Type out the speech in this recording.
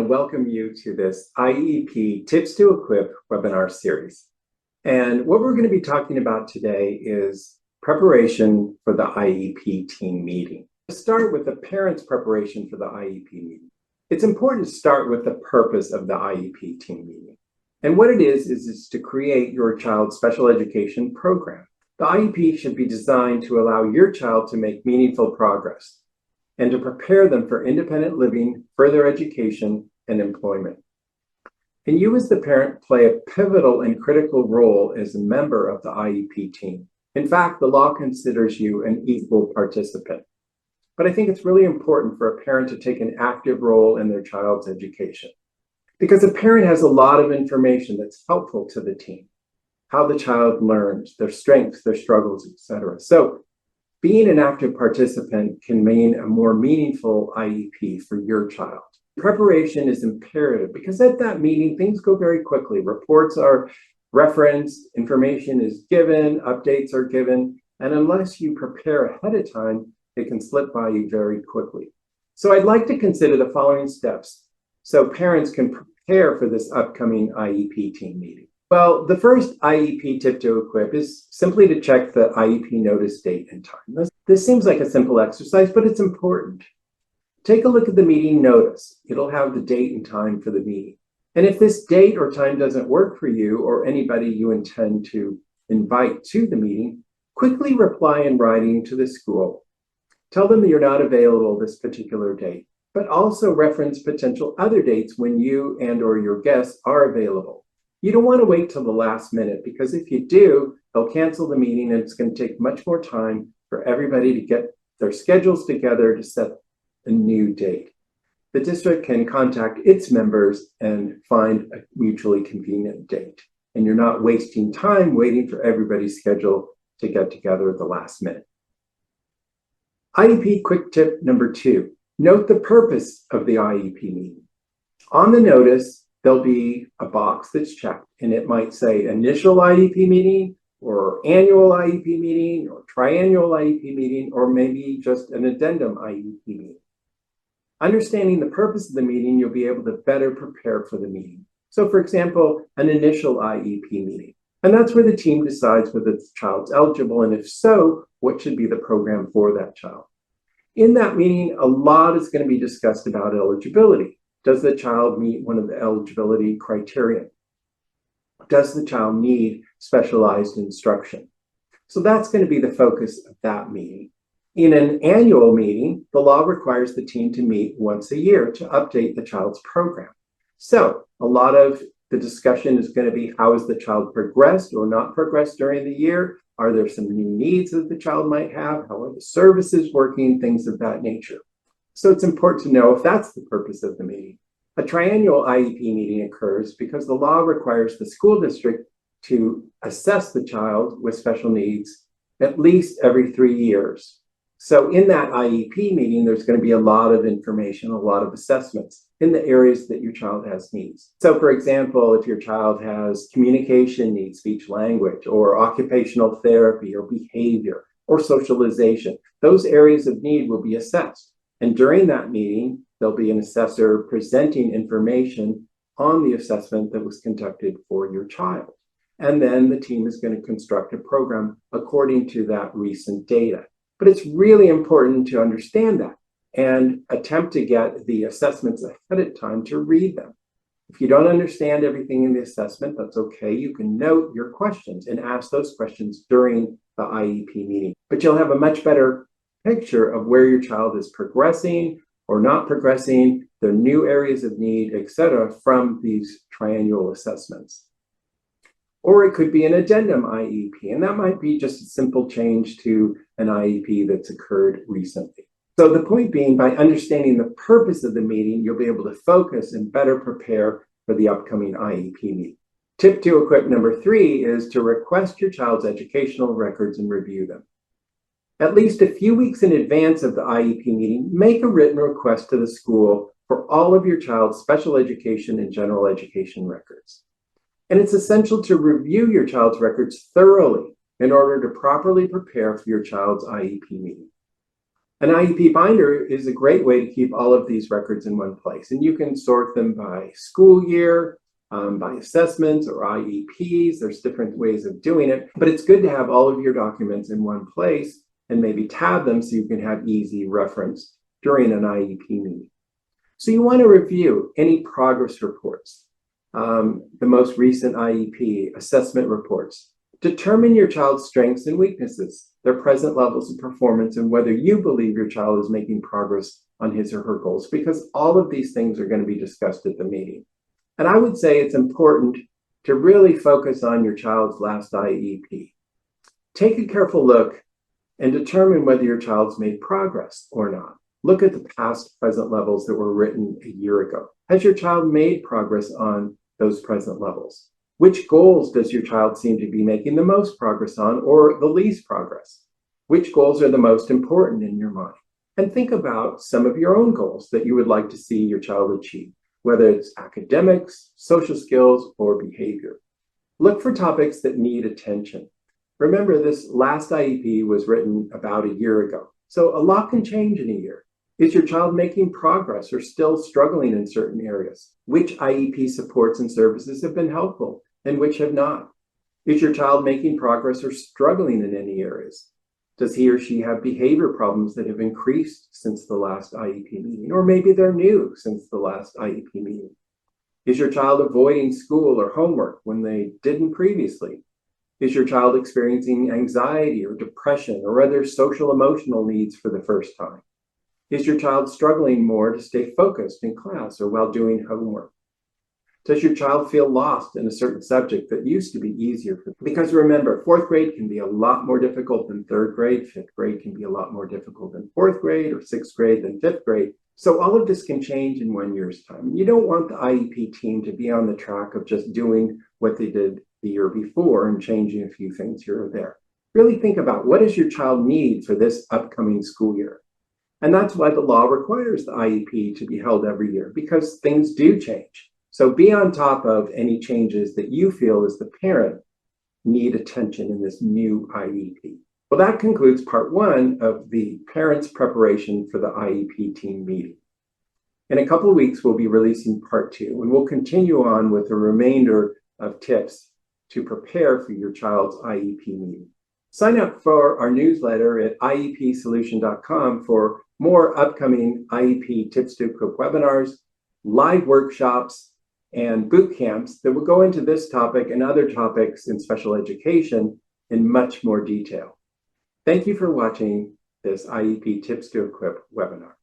welcome you to this IEP Tips to Equip webinar series. And what we're going to be talking about today is preparation for the IEP team meeting. Let's start with the parents' preparation for the IEP meeting. It's important to start with the purpose of the IEP team meeting. And what it is to create your child's special education program. The IEP should be designed to allow your child to make meaningful progress and to prepare them for independent living, further education, and employment. And you as the parent play a pivotal and critical role as a member of the IEP team. In fact, the law considers you an equal participant. But I think it's really important for a parent to take an active role in their child's education, because a parent has a lot of information that's helpful to the team, how the child learns, their strengths, their struggles, etc. So being an active participant can mean a more meaningful IEP for your child. Preparation is imperative because at that meeting, things go very quickly. Reports are referenced, information is given, updates are given, and unless you prepare ahead of time, it can slip by you very quickly. So I'd like to consider the following steps so parents can prepare for this upcoming IEP team meeting. Well, the first IEP tip to equip is simply to check the IEP notice date and time. This seems like a simple exercise, but it's important. Take a look at the meeting notice. It'll have the date and time for the meeting. And if this date or time doesn't work for you or anybody you intend to invite to the meeting, quickly reply in writing to the school. Tell them that you're not available this particular date, but also reference potential other dates when you and or your guests are available. You don't want to wait till the last minute, because if you do, they'll cancel the meeting and it's going to take much more time for everybody to get their schedules together to set a new date. The district can contact its members and find a mutually convenient date. And you're not wasting time waiting for everybody's schedule to get together at the last minute. IEP quick tip number 2, note the purpose of the IEP meeting. On the notice, there'll be a box that's checked, and it might say initial IEP meeting, or annual IEP meeting, or triannual IEP meeting, or maybe just an addendum IEP meeting. Understanding the purpose of the meeting, you'll be able to better prepare for the meeting. So for example, an initial IEP meeting, and that's where the team decides whether the child's eligible, and if so, what should be the program for that child. In that meeting, a lot is going to be discussed about eligibility. Does the child meet one of the eligibility criteria? Does the child need specialized instruction? So that's going to be the focus of that meeting. In an annual meeting, the law requires the team to meet once a year to update the child's program. So a lot of the discussion is going to be, how has the child progressed or not progressed during the year? Are there some new needs that the child might have? How are the services working? Things of that nature. So it's important to know if that's the purpose of the meeting. A triennial IEP meeting occurs because the law requires the school district to assess the child with special needs at least every 3 years. So in that IEP meeting, there's going to be a lot of information, a lot of assessments in the areas that your child has needs. So for example, if your child has communication needs, speech language, or occupational therapy, or behavior, or socialization, those areas of need will be assessed. And during that meeting, there'll be an assessor presenting information on the assessment that was conducted for your child. And then the team is going to construct a program according to that recent data. But it's really important to understand that and attempt to get the assessments ahead of time to read them. If you don't understand everything in the assessment, that's okay. You can note your questions and ask those questions during the IEP meeting. But you'll have a much better picture of where your child is progressing or not progressing, their new areas of need, etc., from these triennial assessments. Or it could be an addendum IEP, and that might be just a simple change to an IEP that's occurred recently. So the point being, by understanding the purpose of the meeting, you'll be able to focus and better prepare for the upcoming IEP meeting. Tip to equip number 3 is to request your child's educational records and review them. At least a few weeks in advance of the IEP meeting, make a written request to the school for all of your child's special education and general education records. And it's essential to review your child's records thoroughly in order to properly prepare for your child's IEP meeting. An IEP binder is a great way to keep all of these records in one place, and you can sort them by school year, by assessments or IEPs. There's different ways of doing it, but it's good to have all of your documents in one place and maybe tab them so you can have easy reference during an IEP meeting. So you want to review any progress reports, the most recent IEP assessment reports. Determine your child's strengths and weaknesses, their present levels of performance, and whether you believe your child is making progress on his or her goals, because all of these things are going to be discussed at the meeting. And I would say it's important to really focus on your child's last IEP. Take a careful look and determine whether your child's made progress or not. Look at the past present levels that were written a year ago. Has your child made progress on those present levels? Which goals does your child seem to be making the most progress on, or the least progress? Which goals are the most important in your mind? And think about some of your own goals that you would like to see your child achieve, whether it's academics, social skills, or behavior. Look for topics that need attention. Remember, this last IEP was written about a year ago, so a lot can change in a year. Is your child making progress or still struggling in certain areas? Which IEP supports and services have been helpful and which have not? Is your child making progress or struggling in any areas? Does he or she have behavior problems that have increased since the last IEP meeting? Or maybe they're new since the last IEP meeting. Is your child avoiding school or homework when they didn't previously? Is your child experiencing anxiety or depression or other social emotional needs for the first time? Is your child struggling more to stay focused in class or while doing homework? Does your child feel lost in a certain subject that used to be easier for them? Because remember, fourth grade can be a lot more difficult than third grade. Fifth grade can be a lot more difficult than fourth grade, or sixth grade than fifth grade. So all of this can change in 1 year's time. You don't want the IEP team to be on the track of just doing what they did the year before and changing a few things here or there. Really think about, what does your child need for this upcoming school year? And that's why the law requires the IEP to be held every year, because things do change. So be on top of any changes that you feel as the parent need attention in this new IEP. Well, that concludes part 1 of the parents' preparation for the IEP team meeting. In a couple of weeks, we'll be releasing part 2, and we'll continue on with the remainder of tips to prepare for your child's IEP meeting. Sign up for our newsletter at iepsolution.com for more upcoming IEP Tips to Equip webinars, live workshops, and boot camps that will go into this topic and other topics in special education in much more detail. Thank you for watching this IEP Tips to Equip webinar.